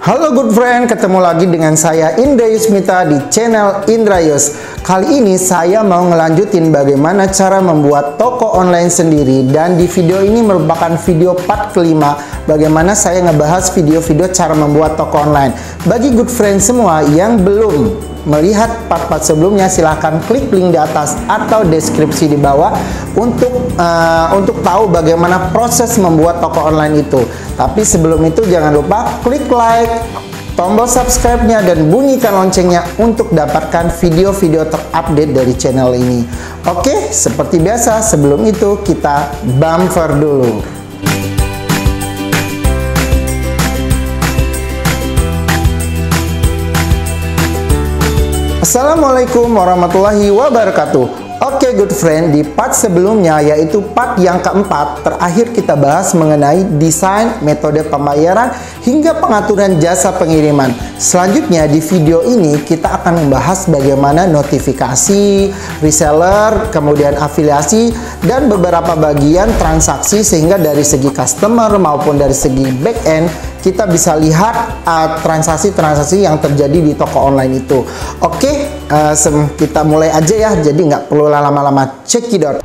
Halo good friend, ketemu lagi dengan saya Indra Yusmita di channel Indra Yus. Kali ini saya mau ngelanjutin bagaimana cara membuat toko online sendiri. Dan di video ini merupakan video part kelima bagaimana saya ngebahas video-video cara membuat toko online. Bagi good friend semua yang belum melihat part-part sebelumnya, silahkan klik link di atas atau deskripsi di bawah untuk tahu bagaimana proses membuat toko online itu. Tapi sebelum itu jangan lupa klik like, tombol subscribe-nya dan bunyikan loncengnya untuk dapatkan video-video terupdate dari channel ini. Oke, seperti biasa sebelum itu kita bumper dulu. Assalamualaikum warahmatullahi wabarakatuh. Oke good friend, di part sebelumnya yaitu part yang keempat, terakhir kita bahas mengenai desain, metode pembayaran, hingga pengaturan jasa pengiriman. Selanjutnya di video ini kita akan membahas bagaimana notifikasi, reseller, kemudian afiliasi, dan beberapa bagian transaksi sehingga dari segi customer maupun dari segi back end kita bisa lihat transaksi-transaksi yang terjadi di toko online itu. Oke, kita mulai aja ya, jadi nggak perlu lama-lama, cekidot.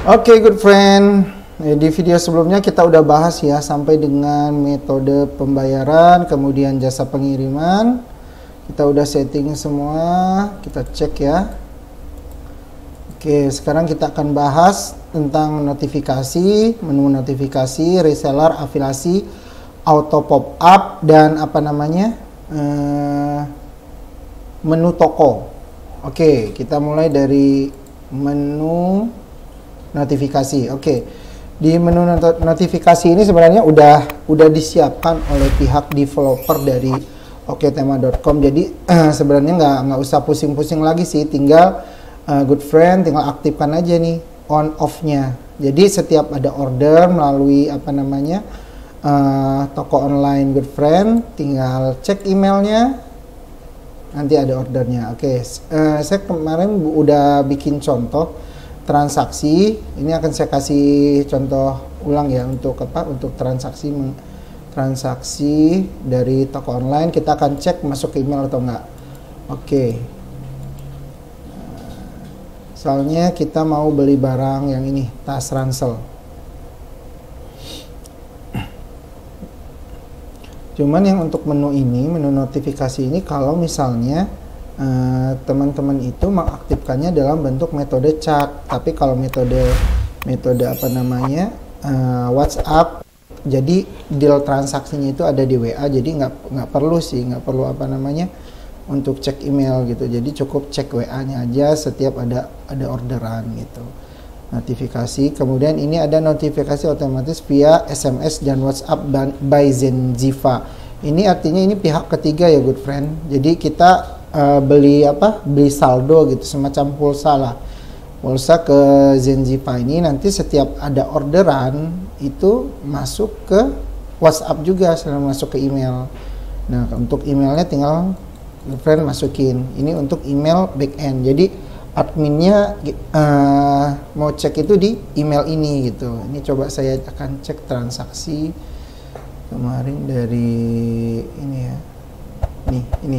Oke good friend, di video sebelumnya kita udah bahas ya sampai dengan metode pembayaran, kemudian jasa pengiriman. Kita udah setting semua, kita cek ya. Oke, sekarang kita akan bahas tentang notifikasi, menu notifikasi, reseller, afiliasi, auto pop up, dan apa namanya menu toko. Oke, kita mulai dari menu notifikasi. Oke, di menu notifikasi ini sebenarnya udah disiapkan oleh pihak developer dari oketema.com. Jadi sebenarnya nggak usah pusing-pusing lagi sih, tinggal good friend tinggal aktifkan aja nih on off-nya. Jadi setiap ada order melalui apa namanya toko online good friend, tinggal cek emailnya, nanti ada ordernya. Oke, saya kemarin udah bikin contoh transaksi. Ini akan saya kasih contoh ulang ya untuk apa? Untuk transaksi dari toko online. Kita akan cek masuk ke email atau enggak. Oke. Soalnya kita mau beli barang yang ini, tas ransel. Cuman yang untuk menu ini, menu notifikasi ini, kalau misalnya teman-teman itu mengaktifkannya dalam bentuk metode chat. Tapi kalau metode apa namanya WhatsApp, jadi deal transaksinya itu ada di WA, jadi nggak perlu apa namanya untuk cek email gitu. Jadi cukup cek WA-nya aja setiap ada orderan gitu. Notifikasi, kemudian ini ada notifikasi otomatis via SMS dan WhatsApp by Zenziva. Ini artinya ini pihak ketiga ya good friend. Jadi kita beli saldo gitu, semacam pulsa lah, pulsa ke Zenziva ini. Nanti setiap ada orderan itu masuk ke WhatsApp juga, setelah masuk ke email. Nah untuk emailnya tinggal good friend masukin. Ini untuk email back end. Jadi adminnya mau cek itu di email ini gitu. Ini coba saya akan cek transaksi kemarin dari ini ya. Ini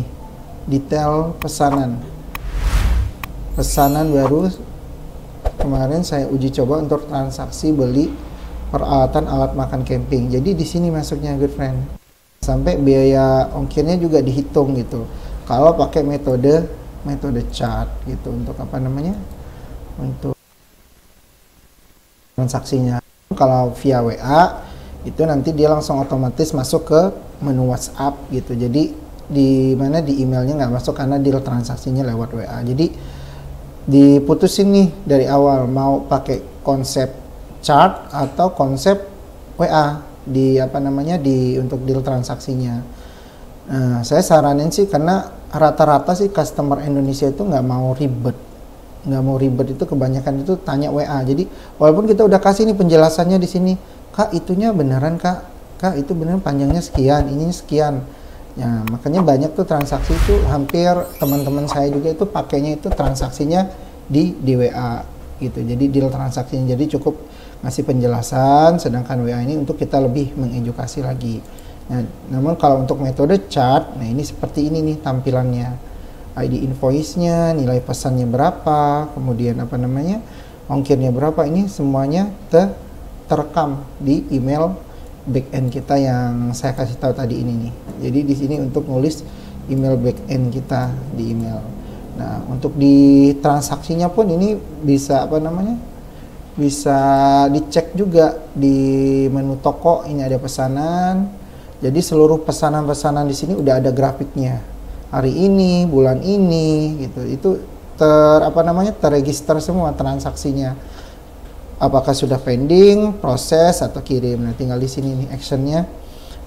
detail pesanan baru kemarin saya uji coba untuk transaksi beli peralatan alat makan camping. Jadi di sini masuknya good friend. Sampai biaya ongkirnya juga dihitung gitu. Kalau pakai metode chat gitu untuk apa namanya untuk transaksinya. Kalau via WA itu nanti dia langsung otomatis masuk ke menu WhatsApp gitu. Jadi di mana di emailnya nggak masuk karena deal transaksinya lewat WA. Jadi diputusin nih dari awal mau pakai konsep chat atau konsep WA di apa namanya untuk deal transaksinya. Nah, saya saranin sih karena rata-rata sih customer Indonesia itu nggak mau ribet itu kebanyakan itu tanya WA. Jadi walaupun kita udah kasih nih penjelasannya di sini, kak itunya beneran kak itu beneran panjangnya sekian, ini sekian. Ya makanya banyak tuh transaksi itu hampir teman-teman saya juga itu pakainya itu transaksinya di WA gitu. Jadi deal transaksinya jadi cukup ngasih penjelasan, sedangkan WA ini untuk kita lebih mengedukasi lagi. Nah, namun kalau untuk metode chat, nah ini seperti ini nih tampilannya. ID invoice-nya, nilai pesannya berapa, kemudian apa namanya, ongkirnya berapa, ini semuanya terekam di email backend kita yang saya kasih tahu tadi ini nih. Jadi di sini untuk nulis email backend kita di email. Nah, untuk di transaksinya pun ini bisa apa namanya, bisa dicek juga di menu toko. Ini ada pesanan. Jadi seluruh pesanan-pesanan di sini udah ada grafiknya. Hari ini, bulan ini, gitu. Itu terregister semua transaksinya. Apakah sudah pending, proses atau kirim. Nah, tinggal di sini nih actionnya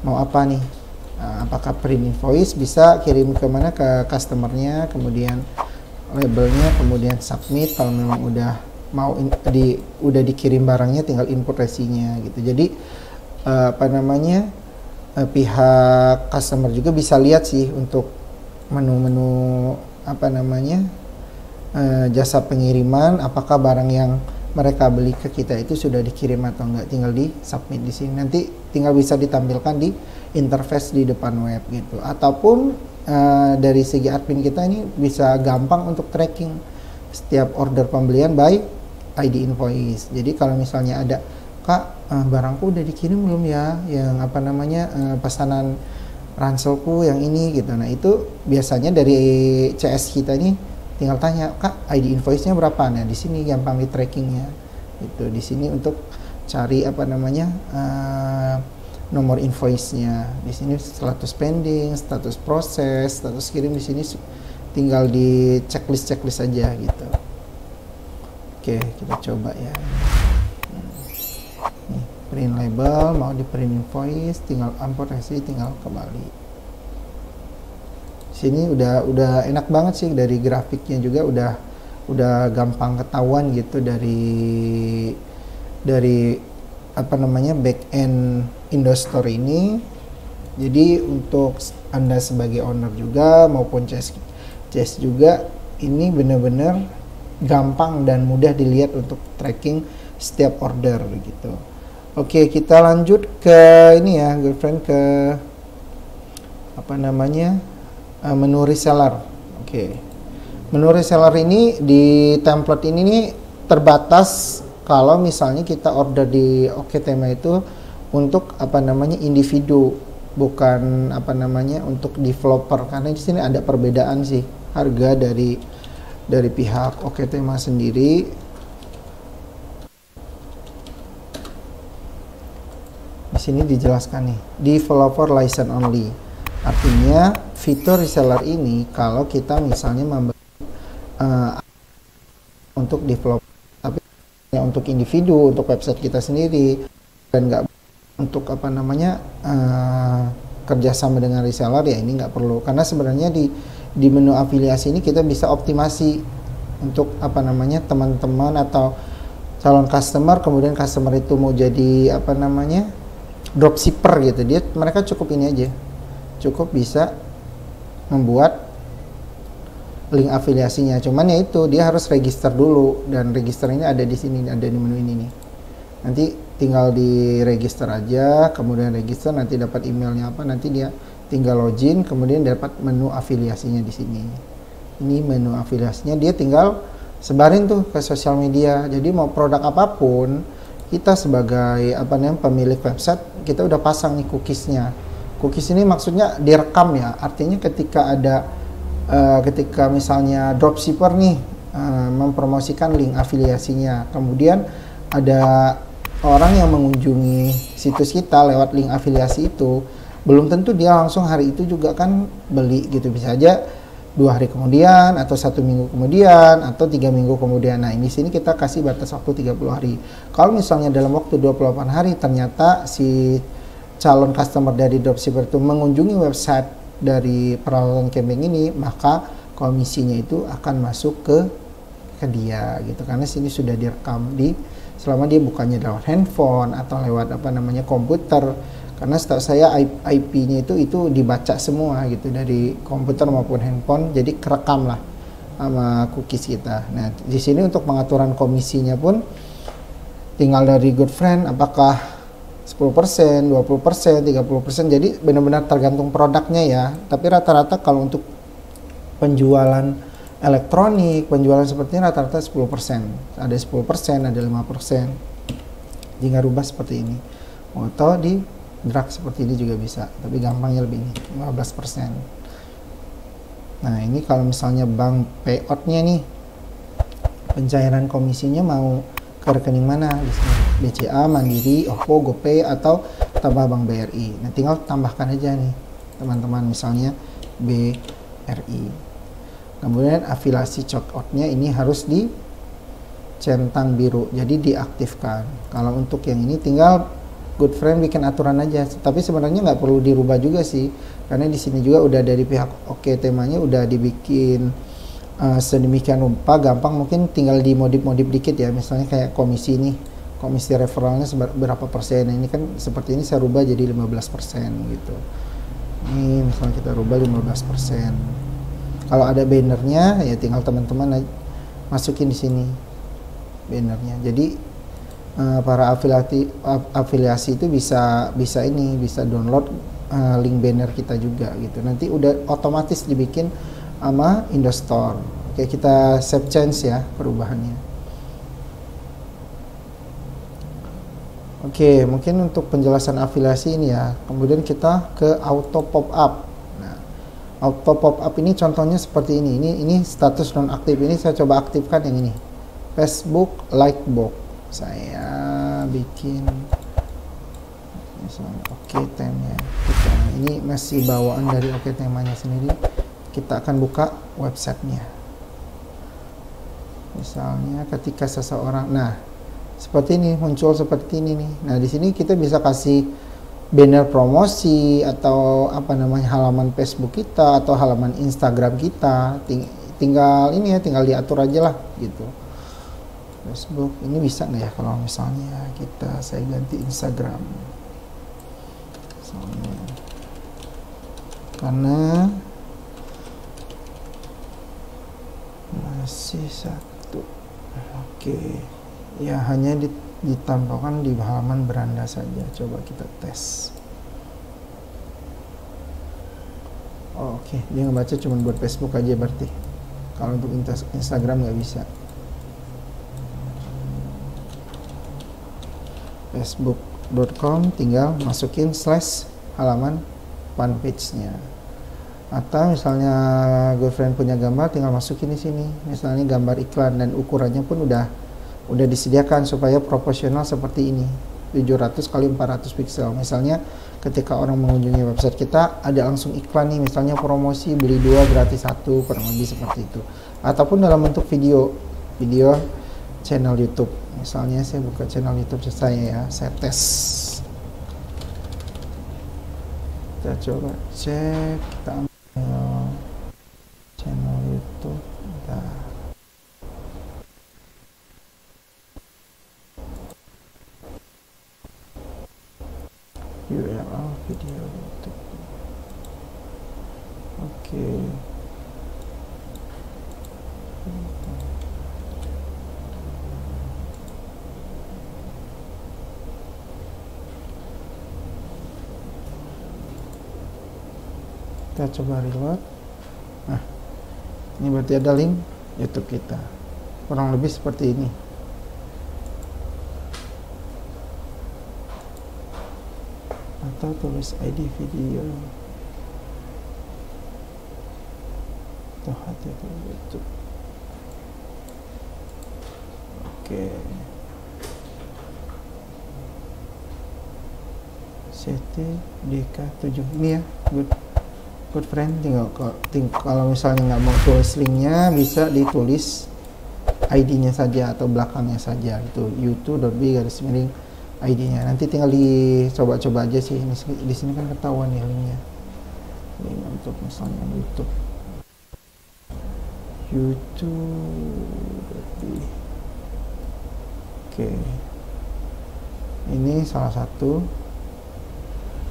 mau apa nih. Nah, apakah print invoice, bisa kirim ke mana, ke customernya, kemudian labelnya, kemudian submit kalau memang udah mau udah dikirim barangnya, tinggal input resinya gitu. Jadi pihak customer juga bisa lihat sih untuk menu-menu jasa pengiriman, apakah barang yang mereka beli ke kita itu sudah dikirim atau enggak, tinggal di submit di sini. Nanti tinggal bisa ditampilkan di interface di depan web gitu. Ataupun dari segi admin kita ini bisa gampang untuk tracking setiap order pembelian by ID invoice. Jadi kalau misalnya ada, Kak, barangku udah dikirim belum ya, yang pesanan ranselku yang ini gitu. Nah, itu biasanya dari CS kita nih tinggal tanya, Kak, ID invoice-nya berapa? Nah, di sini gampang di trackingnya gitu. Di sini untuk cari nomor invoice-nya. Di sini status pending, status proses, status kirim, di sini tinggal di checklist aja gitu. Oke, kita coba ya. Nih, print label, mau di print invoice, tinggal import resi, tinggal kembali. Sini udah enak banget sih, dari grafiknya juga udah gampang ketahuan gitu dari backend Indostore ini. Jadi untuk Anda sebagai owner juga maupun CS juga, ini benar-benar gampang dan mudah dilihat untuk tracking setiap order gitu. Oke, kita lanjut ke ini ya, girlfriend, ke menu reseller. Oke. Menu reseller ini di template ini nih terbatas kalau misalnya kita order di Oketema itu untuk individu, bukan untuk developer, karena di sini ada perbedaan sih harga dari pihak Oketema sendiri. Di sini dijelaskan nih, developer license only. Artinya fitur reseller ini kalau kita misalnya membeli untuk developer, tapi untuk individu, untuk website kita sendiri, dan nggak untuk kerjasama dengan reseller, ya ini nggak perlu. Karena sebenarnya di menu afiliasi ini kita bisa optimasi untuk teman-teman atau calon customer, kemudian customer itu mau jadi dropshipper gitu, mereka cukup ini aja, cukup bisa membuat link afiliasinya. Cuman ya itu, dia harus register dulu, dan register ini ada di sini, ada di menu ini nih. Nanti tinggal di register aja, kemudian register, nanti dapat emailnya apa, nanti dia tinggal login, kemudian dapat menu afiliasinya di sini. Ini menu afiliasinya, dia tinggal sebarin tuh ke sosial media. Jadi mau produk apapun, kita sebagai pemilik website, kita udah pasang nih cookiesnya. Cookies ini maksudnya direkam ya, artinya ketika misalnya dropshipper nih mempromosikan link afiliasinya, kemudian ada orang yang mengunjungi situs kita lewat link afiliasi itu, belum tentu dia langsung hari itu juga kan beli gitu, bisa aja 2 hari kemudian, atau 1 minggu kemudian, atau 3 minggu kemudian. Nah, di sini kita kasih batas waktu 30 hari. Kalau misalnya dalam waktu 28 hari ternyata si calon customer dari dropshipper itu mengunjungi website dari peralatan camping ini, maka komisinya itu akan masuk ke dia gitu, karena sini sudah direkam selama dia bukannya lewat handphone atau lewat komputer, karena setahu saya IP-nya itu dibaca semua gitu dari komputer maupun handphone, jadi kerekam lah sama cookies kita. Nah, di sini untuk pengaturan komisinya pun tinggal dari Good Friend, apakah 10%, 20%, 30%. Jadi benar-benar tergantung produknya ya. Tapi rata-rata kalau untuk penjualan elektronik, penjualan seperti ini rata-rata 10%. Ada 10%, ada 5%. Jika rubah seperti ini. Atau di drag seperti ini juga bisa. Tapi gampangnya lebih ini, 15%. Nah, ini kalau misalnya bank payout-nya nih, pencairan komisinya mau ke rekening mana di sini? BCA, Mandiri, OVO, GoPay atau tambah Bank BRI. Nah, tinggal tambahkan aja nih, teman-teman, misalnya BRI. Kemudian afiliasi checkout-nya ini harus di centang biru, jadi diaktifkan. Kalau untuk yang ini tinggal Good Friend bikin aturan aja, tapi sebenarnya nggak perlu dirubah juga sih, karena di sini juga udah dari pihak Oke Temanya udah dibikin sedemikian rupa gampang, mungkin tinggal dimodif-modif dikit ya, misalnya kayak komisi nih, komisi referralnya berapa persen, ini kan seperti ini saya rubah jadi 15% gitu. Ini misalnya kita rubah 15%. Kalau ada bannernya ya tinggal teman-teman masukin di sini bannernya. Jadi para afiliasi itu bisa download link banner kita juga gitu. Nanti udah otomatis dibikin sama Indostore. Oke, kita save change ya perubahannya. Oke, mungkin untuk penjelasan afiliasi ini ya. Kemudian kita ke auto pop up. Nah, auto pop up ini contohnya seperti ini. Ini status non aktif, ini saya coba aktifkan yang ini. Facebook like box. Saya bikin misalnya Oke Temanya. Ini masih bawaan dari Oke Temanya sendiri. Kita akan buka websitenya. Misalnya ketika seseorang, nah seperti ini muncul seperti ini nih. Nah di sini kita bisa kasih banner promosi atau apa namanya halaman Facebook kita atau halaman Instagram kita. Tinggal ini ya, tinggal diatur aja lah gitu. Facebook ini bisa nggak ya kalau misalnya saya ganti Instagram misalnya, karena masih satu. Oke ya, hanya ditampilkan di halaman beranda saja. Coba kita tes. Oke, dia ngebaca cuma buat Facebook aja berarti. Kalau untuk Instagram nggak bisa. Facebook.com tinggal masukin / halaman fanpage-nya. Atau misalnya girlfriend punya gambar, tinggal masukin di sini. Misalnya gambar iklan, dan ukurannya pun udah disediakan supaya proporsional seperti ini. 700 x 400 pixel. Misalnya ketika orang mengunjungi website kita ada langsung iklan nih, misalnya promosi beli 2 gratis 1, kurang lebih seperti itu. Ataupun dalam bentuk video channel YouTube. Misalnya saya buka channel YouTube saya ya, saya tes. Kita coba cek, kita ambil channel YouTube. URL video YouTube. Oke. Kita coba reload. Nah, ini berarti ada link YouTube kita. Kurang lebih seperti ini. Atau tulis ID video. Atau HTTP YouTube. Oke. CTDK7 ini ya, good friend. Tinggal kalau misalnya nggak mau tulis linknya, bisa ditulis ID-nya saja atau belakangnya saja, itu u2.b/. ID-nya nanti tinggal dicoba-coba aja sih. Ini di sini kan ketahuan ya linknya. Link untuk misalnya YouTube. Oke, ini salah satu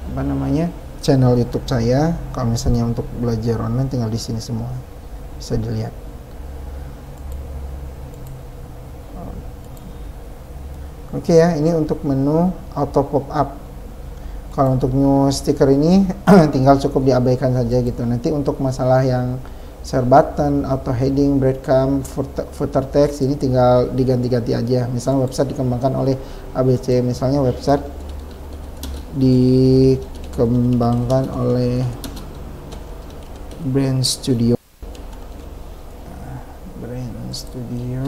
apa namanya channel YouTube saya. Kalau misalnya untuk belajar online, tinggal di sini semua bisa dilihat. Oke ya, ini untuk menu auto pop up. Kalau untuk new stiker ini tinggal cukup diabaikan saja gitu. Nanti untuk masalah yang share button, auto heading, breadcrumb, footer text ini tinggal diganti-ganti aja. Misalnya website dikembangkan oleh ABC, misalnya website dikembangkan oleh Brand Studio. Brand Studio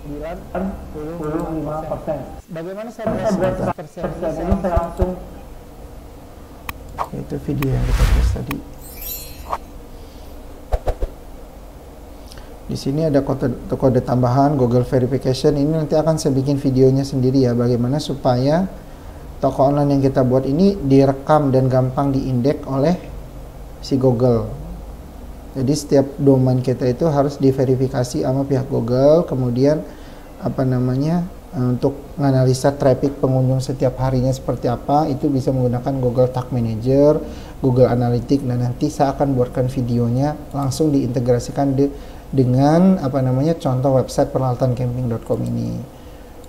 95%. Bagaimana saya buat persen ini? Saya langsung itu video yang kita tes tadi. Di sini ada kode tambahan Google Verification. Ini nanti akan saya bikin videonya sendiri ya, bagaimana supaya toko online yang kita buat ini direkam dan gampang diindeks oleh si Google. Jadi setiap domain kita itu harus diverifikasi sama pihak Google, kemudian untuk menganalisa traffic pengunjung setiap harinya seperti apa, itu bisa menggunakan Google Tag Manager, Google Analytics, dan nanti saya akan buatkan videonya langsung diintegrasikan dengan contoh website peralatan-camping.com ini.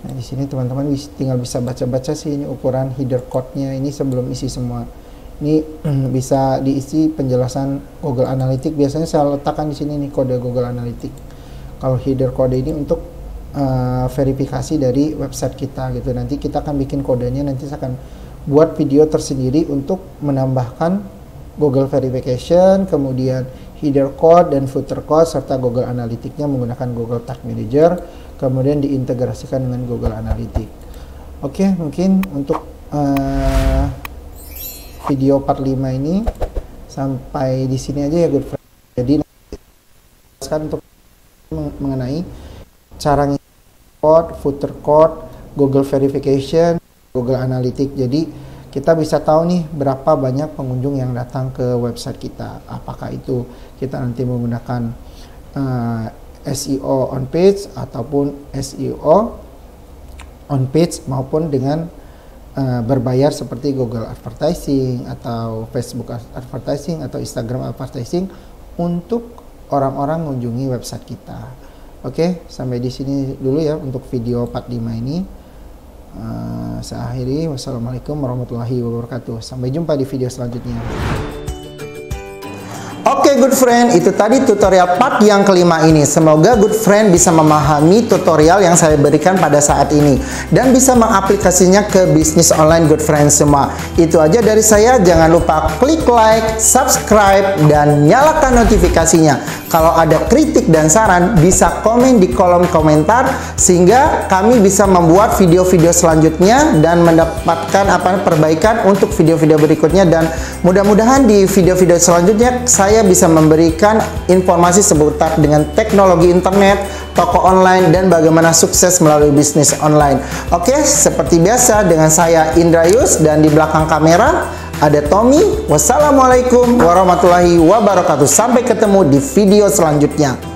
Nah, di sini teman-teman tinggal bisa baca-baca sih ini ukuran header code-nya ini sebelum isi semua. Ini bisa diisi penjelasan Google Analytics. Biasanya saya letakkan di sini nih kode Google Analytics. Kalau header kode ini untuk verifikasi dari website kita gitu. Nanti kita akan bikin kodenya, nanti saya akan buat video tersendiri untuk menambahkan Google Verification, kemudian header code dan footer code serta Google Analytics-nya menggunakan Google Tag Manager, kemudian diintegrasikan dengan Google Analytics. Oke, mungkin untuk video part 5 ini sampai di sini aja ya good friend. Jadi sekarang untuk mengenai cara code, footer code, Google Verification, Google Analytics. Jadi kita bisa tahu nih berapa banyak pengunjung yang datang ke website kita. Apakah itu kita nanti menggunakan SEO on page ataupun SEO on page maupun dengan berbayar seperti Google Advertising atau Facebook Advertising atau Instagram Advertising untuk orang-orang mengunjungi website kita. Oke, sampai di sini dulu ya untuk video part 5 ini. Saya akhiri. Wassalamualaikum warahmatullahi wabarakatuh. Sampai jumpa di video selanjutnya. Oke good friend, itu tadi tutorial part yang kelima ini. Semoga good friend bisa memahami tutorial yang saya berikan pada saat ini dan bisa mengaplikasinya ke bisnis online good friend semua. Itu aja dari saya. Jangan lupa klik like, subscribe, dan nyalakan notifikasinya. Kalau ada kritik dan saran bisa komen di kolom komentar sehingga kami bisa membuat video-video selanjutnya dan mendapatkan perbaikan untuk video-video berikutnya. Dan mudah-mudahan di video-video selanjutnya saya bisa memberikan informasi seputar dengan teknologi internet, toko online, dan bagaimana sukses melalui bisnis online. Oke, seperti biasa dengan saya Indrayus dan di belakang kamera ada Tommy. Wassalamualaikum warahmatullahi wabarakatuh. Sampai ketemu di video selanjutnya.